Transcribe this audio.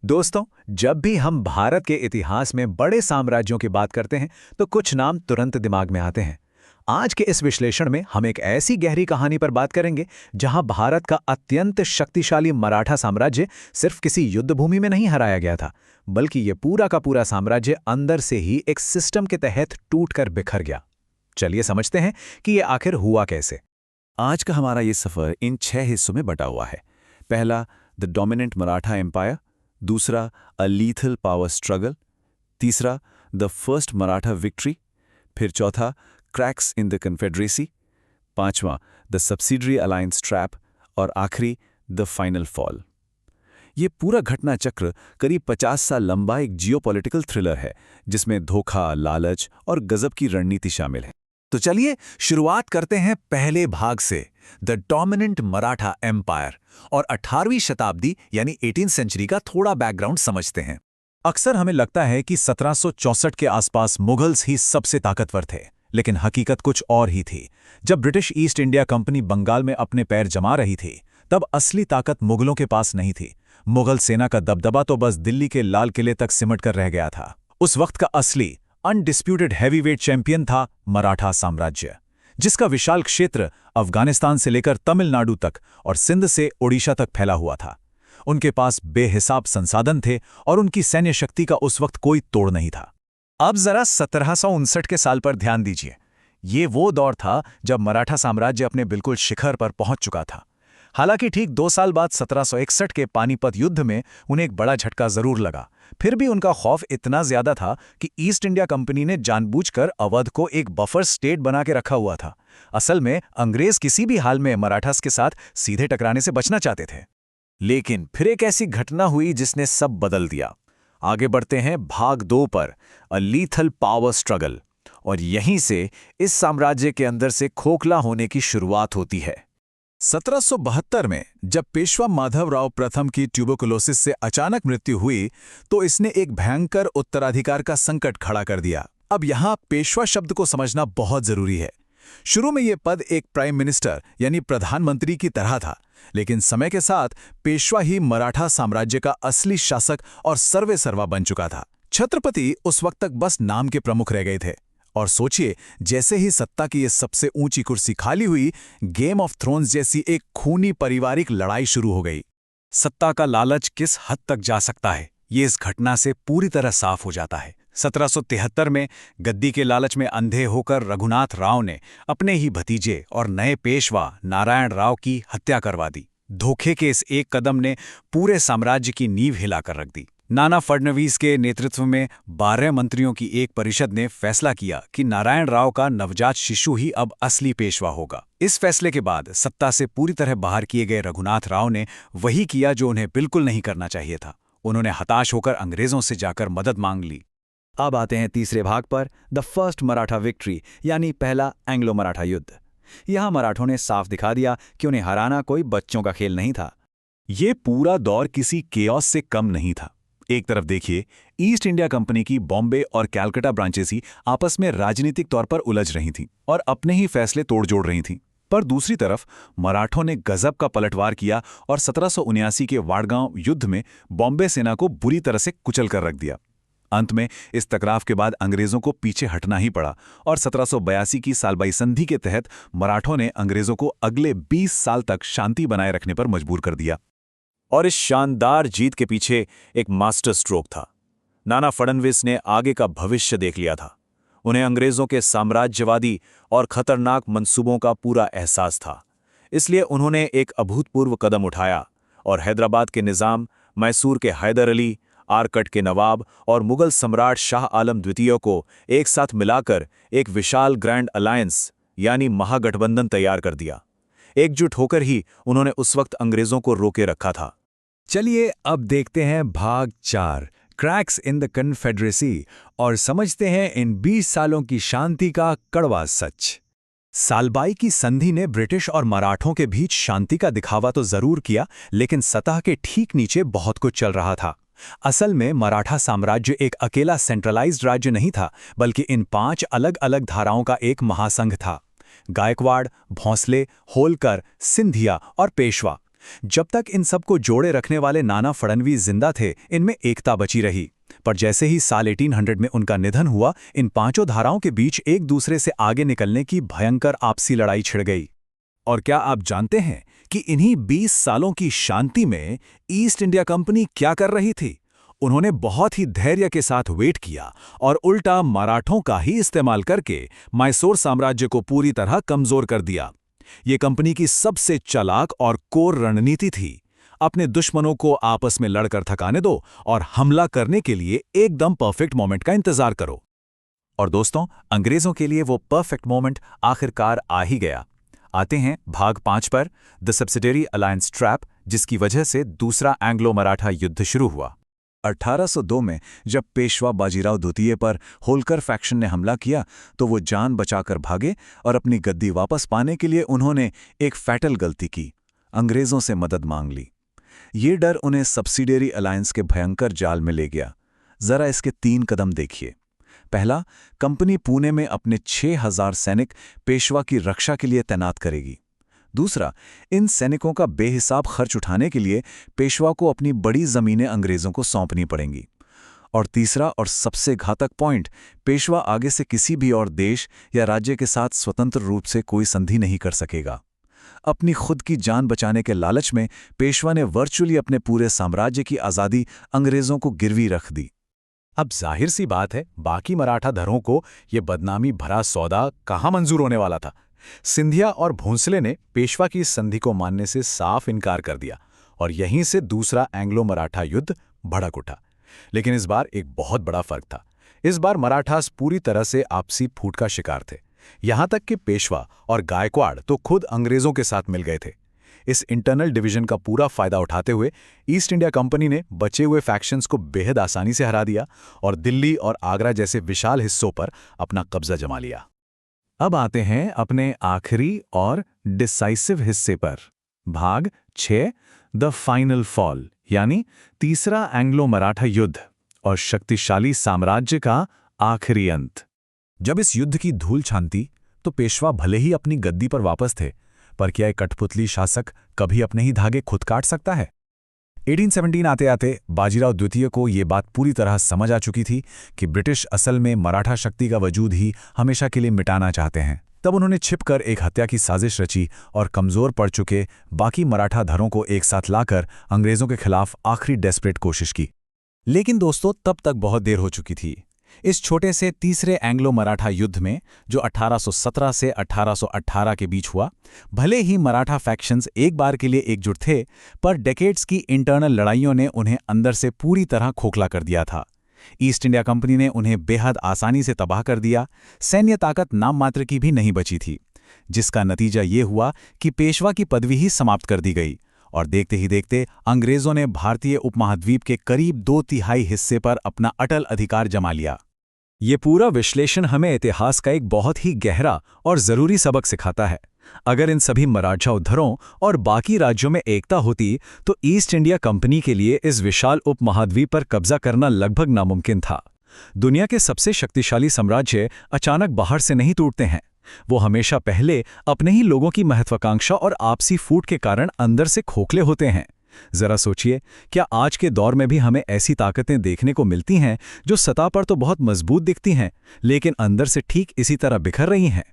दोस्तों, जब भी हम भारत के इतिहास में बड़े साम्राज्यों की बात करते हैं तो कुछ नाम तुरंत दिमाग में आते हैं। आज के इस विश्लेषण में हम एक ऐसी गहरी कहानी पर बात करेंगे जहां भारत का अत्यंत शक्तिशाली मराठा साम्राज्य सिर्फ किसी युद्ध भूमि में नहीं हराया गया था, बल्कि ये पूरा का पूरा साम्राज्य अंदर से ही एक सिस्टम के तहत टूटकर बिखर गया। चलिए समझते हैं कि ये आखिर हुआ कैसे। आज का हमारा ये सफ़र इन 6 हिस्सों में बटा हुआ है। पहला, द डोमिनेंट मराठा एम्पायर। दूसरा, अ लीथल पावर स्ट्रगल। तीसरा, द फर्स्ट मराठा विक्ट्री। फिर चौथा, क्रैक्स इन द कन्फेडरेसी। पांचवा, द सब्सिडरी अलायंस ट्रैप। और आखिरी, द फाइनल फॉल। ये पूरा घटना चक्र करीब 50 साल लंबा एक जियोपॉलिटिकल थ्रिलर है, जिसमें धोखा, लालच और गजब की रणनीति शामिल है। तो चलिए शुरुआत करते हैं पहले भाग से, द डोमिनेंट मराठा एम्पायर, और 18वीं शताब्दी यानी 18th सेंचुरी का थोड़ा बैकग्राउंड समझते हैं। अक्सर हमें लगता है कि 1764 के आसपास मुगल्स ही सबसे ताकतवर थे, लेकिन हकीकत कुछ और ही थी। जब British East India Company Bengal में अपने पैर जमा रही थी, तब असली ताकत मुगलों के पास नहीं थी। मुगल सेना का दबदबा तो बस दिल्ली के लाल किले तक सिमट कर रह गया था। उस वक्त का असली अनडिस्प्यूटेड हैवीवेट चैंपियन था मराठा साम्राज्य, जिसका विशाल क्षेत्र अफगानिस्तान से लेकर तमिलनाडु तक और सिंध से ओडिशा तक फैला हुआ था। उनके पास बेहिसाब संसाधन थे और उनकी सैन्य शक्ति का उस वक्त कोई तोड़ नहीं था। अब जरा 1759 के साल पर ध्यान दीजिए। ये वो दौर था जब मराठा साम्राज्य अपने बिल्कुल शिखर पर पहुंच चुका था। हालांकि ठीक 2 साल बाद 1761 के पानीपत युद्ध में उन्हें एक बड़ा झटका जरूर लगा। फिर भी उनका खौफ इतना ज्यादा था कि ईस्ट इंडिया कंपनी ने जानबूझकर अवध को एक बफर स्टेट बना के रखा हुआ था। असल में अंग्रेज किसी भी हाल में मराठास के साथ सीधे टकराने से बचना चाहते थे। लेकिन फिर एक ऐसी घटना हुई जिसने सब बदल दिया। आगे बढ़ते हैं भाग 2 पर, अ लीथल पावर स्ट्रगल। और यहीं से इस साम्राज्य के अंदर से खोखला होने की शुरुआत होती है। 1772 में जब पेशवा माधवराव प्रथम की ट्यूबरकुलोसिस से अचानक मृत्यु हुई, तो इसने एक भयंकर उत्तराधिकार का संकट खड़ा कर दिया। अब यहाँ पेशवा शब्द को समझना बहुत जरूरी है। शुरू में ये पद एक प्राइम मिनिस्टर यानी प्रधानमंत्री की तरह था, लेकिन समय के साथ पेशवा ही मराठा साम्राज्य का असली शासक और सर्वेसर्वा बन चुका था। छत्रपति उस वक्त तक बस नाम के प्रमुख रह गए थे। और सोचिए, जैसे ही सत्ता की ये सबसे ऊंची कुर्सी खाली हुई, गेम ऑफ थ्रोन्स जैसी एक खूनी पारिवारिक लड़ाई शुरू हो गई। सत्ता का लालच किस हद तक जा सकता है, ये इस घटना से पूरी तरह साफ हो जाता है। 1773 में गद्दी के लालच में अंधे होकर रघुनाथ राव ने अपने ही भतीजे और नए पेशवा नारायण राव की हत्या करवा दी। धोखे के इस एक कदम ने पूरे साम्राज्य की नींव हिलाकर रख दी। नाना फडणवीस के नेतृत्व में 12 मंत्रियों की एक परिषद ने फैसला किया कि नारायण राव का नवजात शिशु ही अब असली पेशवा होगा। इस फैसले के बाद सत्ता से पूरी तरह बाहर किए गए रघुनाथ राव ने वही किया जो उन्हें बिल्कुल नहीं करना चाहिए था। उन्होंने हताश होकर अंग्रेजों से जाकर मदद मांग ली। अब आते हैं तीसरे भाग पर, द फर्स्ट मराठा विक्ट्री यानी पहला एंग्लो मराठा युद्ध। यहां मराठों ने साफ दिखा दिया कि उन्हें हराना कोई बच्चों का खेल नहीं था। ये पूरा दौर किसी केओस से कम नहीं था। एक तरफ देखिए, ईस्ट इंडिया कंपनी की बॉम्बे और कैलकाटा ब्रांचेस ही आपस में राजनीतिक तौर पर उलझ रही थीं और अपने ही फैसले तोड़-जोड़ रही थीं। पर दूसरी तरफ मराठों ने गजब का पलटवार किया और 1779 के वाड़गांव युद्ध में बॉम्बे सेना को बुरी तरह से कुचल कर रख दिया। अंत में इस टकराव के बाद अंग्रेजों को पीछे हटना ही पड़ा और 1782 की सालबाई संधि के तहत मराठों ने अंग्रेजों को अगले 20 साल तक शांति बनाए रखने पर मजबूर कर दिया। और इस शानदार जीत के पीछे एक मास्टर स्ट्रोक था। नाना फडणवीस ने आगे का भविष्य देख लिया था। उन्हें अंग्रेजों के साम्राज्यवादी और खतरनाक मंसूबों का पूरा एहसास था। इसलिए उन्होंने एक अभूतपूर्व कदम उठाया और हैदराबाद के निज़ाम, मैसूर के हैदर अली, आरकट के नवाब और मुगल सम्राट शाह आलम द्वितीय को एक साथ मिलाकर एक विशाल ग्रैंड अलायंस यानी महागठबंधन तैयार कर दिया। एकजुट होकर ही उन्होंने उस वक्त अंग्रेजों को रोके रखा था। चलिए अब देखते हैं भाग 4, क्रैक्स इन द कन्फेडरेसी, और समझते हैं इन 20 सालों की शांति का कड़वा सच। सालबाई की संधि ने ब्रिटिश और मराठों के बीच शांति का दिखावा तो जरूर किया, लेकिन सतह के ठीक नीचे बहुत कुछ चल रहा था। असल में मराठा साम्राज्य एक अकेला सेंट्रलाइज्ड राज्य नहीं था, बल्कि इन 5 अलग अलग धाराओं का एक महासंघ था। गायकवाड़, भोंसले, होलकर, सिंधिया और पेशवा, जब तक इन सबको जोड़े रखने वाले नाना फडणवीस जिंदा थे, इनमें एकता बची रही। पर जैसे ही साल 1800 में उनका निधन हुआ, इन पांचों धाराओं के बीच एक दूसरे से आगे निकलने की भयंकर आपसी लड़ाई छिड़ गई। और क्या आप जानते हैं कि इन्हीं 20 सालों की शांति में ईस्ट इंडिया कंपनी क्या कर रही थी? उन्होंने बहुत ही धैर्य के साथ वेट किया और उल्टा मराठों का ही इस्तेमाल करके मैसूर साम्राज्य को पूरी तरह कमजोर कर दिया। ये कंपनी की सबसे चालाक और कोर रणनीति थी। अपने दुश्मनों को आपस में लड़कर थकाने दो और हमला करने के लिए एकदम परफेक्ट मोमेंट का इंतजार करो। और दोस्तों, अंग्रेजों के लिए वो परफेक्ट मोमेंट आखिरकार आ ही गया। आते हैं भाग 5 पर, द सब्सिडियरी अलायंस ट्रैप, जिसकी वजह से दूसरा एंग्लो मराठा युद्ध शुरू हुआ। 1802 में जब पेशवा बाजीराव द्वितीय पर होलकर फैक्शन ने हमला किया तो वो जान बचाकर भागे और अपनी गद्दी वापस पाने के लिए उन्होंने एक फैटल गलती की, अंग्रेजों से मदद मांग ली। ये डर उन्हें सब्सिडियरी अलायंस के भयंकर जाल में ले गया। जरा इसके 3 कदम देखिए। पहला, कंपनी पुणे में अपने 6000 सैनिक पेशवा की रक्षा के लिए तैनात करेगी। दूसरा, इन सैनिकों का बेहिसाब खर्च उठाने के लिए पेशवा को अपनी बड़ी जमीनें अंग्रेजों को सौंपनी पड़ेंगी। और तीसरा और सबसे घातक पॉइंट, पेशवा आगे से किसी भी और देश या राज्य के साथ स्वतंत्र रूप से कोई संधि नहीं कर सकेगा। अपनी खुद की जान बचाने के लालच में पेशवा ने वर्चुअली अपने पूरे साम्राज्य की आज़ादी अंग्रेजों को गिरवी रख दी। अब जाहिर सी बात है, बाकी मराठा धरों को यह बदनामी भरा सौदा कहाँ मंजूर होने वाला था। सिंधिया और भोंसले ने पेशवा की इस संधि को मानने से साफ इनकार कर दिया और यहीं से दूसरा एंग्लो मराठा युद्ध भड़क उठा। लेकिन इस बार एक बहुत बड़ा फर्क था। इस बार मराठास पूरी तरह से आपसी फूट का शिकार थे। यहां तक कि पेशवा और गायकवाड़ तो खुद अंग्रेजों के साथ मिल गए थे। इस इंटरनल डिवीजन का पूरा फायदा उठाते हुए ईस्ट इंडिया कंपनी ने बचे हुए फैक्शंस को बेहद आसानी से हरा दिया और दिल्ली और आगरा जैसे विशाल हिस्सों पर अपना कब्जा जमा लिया। अब आते हैं अपने आखिरी और डिसाइसिव हिस्से पर, भाग 6, द फाइनल फॉल, यानी तीसरा एंग्लो मराठा युद्ध और शक्तिशाली साम्राज्य का आखिरी अंत। जब इस युद्ध की धूल छानती तो पेशवा भले ही अपनी गद्दी पर वापस थे, पर क्या एक कठपुतली शासक कभी अपने ही धागे खुद काट सकता है? 1817 आते आते बाजीराव द्वितीय को ये बात पूरी तरह समझ आ चुकी थी कि ब्रिटिश असल में मराठा शक्ति का वजूद ही हमेशा के लिए मिटाना चाहते हैं। तब उन्होंने छिपकर एक हत्या की साजिश रची और कमजोर पड़ चुके बाकी मराठा धरों को एक साथ लाकर अंग्रेजों के खिलाफ आखिरी डेस्परेट कोशिश की। लेकिन दोस्तों, तब तक बहुत देर हो चुकी थी। इस छोटे से तीसरे एंग्लो मराठा युद्ध में, जो 1817 से 1818 के बीच हुआ, भले ही मराठा फैक्शंस एक बार के लिए एकजुट थे, पर डेकेड्स की इंटरनल लड़ाइयों ने उन्हें अंदर से पूरी तरह खोखला कर दिया था। ईस्ट इंडिया कंपनी ने उन्हें बेहद आसानी से तबाह कर दिया। सैन्य ताकत नाम मात्र की भी नहीं बची थी, जिसका नतीजा ये हुआ कि पेशवा की पदवी ही समाप्त कर दी गई और देखते ही देखते अंग्रेजों ने भारतीय उपमहाद्वीप के करीब 2/3 हिस्से पर अपना अटल अधिकार जमा लिया। ये पूरा विश्लेषण हमें इतिहास का एक बहुत ही गहरा और जरूरी सबक सिखाता है। अगर इन सभी मराठा उद्धरों और बाकी राज्यों में एकता होती तो ईस्ट इंडिया कंपनी के लिए इस विशाल उपमहाद्वीप पर कब्जा करना लगभग नामुमकिन था। दुनिया के सबसे शक्तिशाली साम्राज्य अचानक बाहर से नहीं टूटते हैं। वो हमेशा पहले अपने ही लोगों की महत्वाकांक्षा और आपसी फूट के कारण अंदर से खोखले होते हैं। जरा सोचिए, क्या आज के दौर में भी हमें ऐसी ताकतें देखने को मिलती हैं जो सतह पर तो बहुत मजबूत दिखती हैं, लेकिन अंदर से ठीक इसी तरह बिखर रही हैं?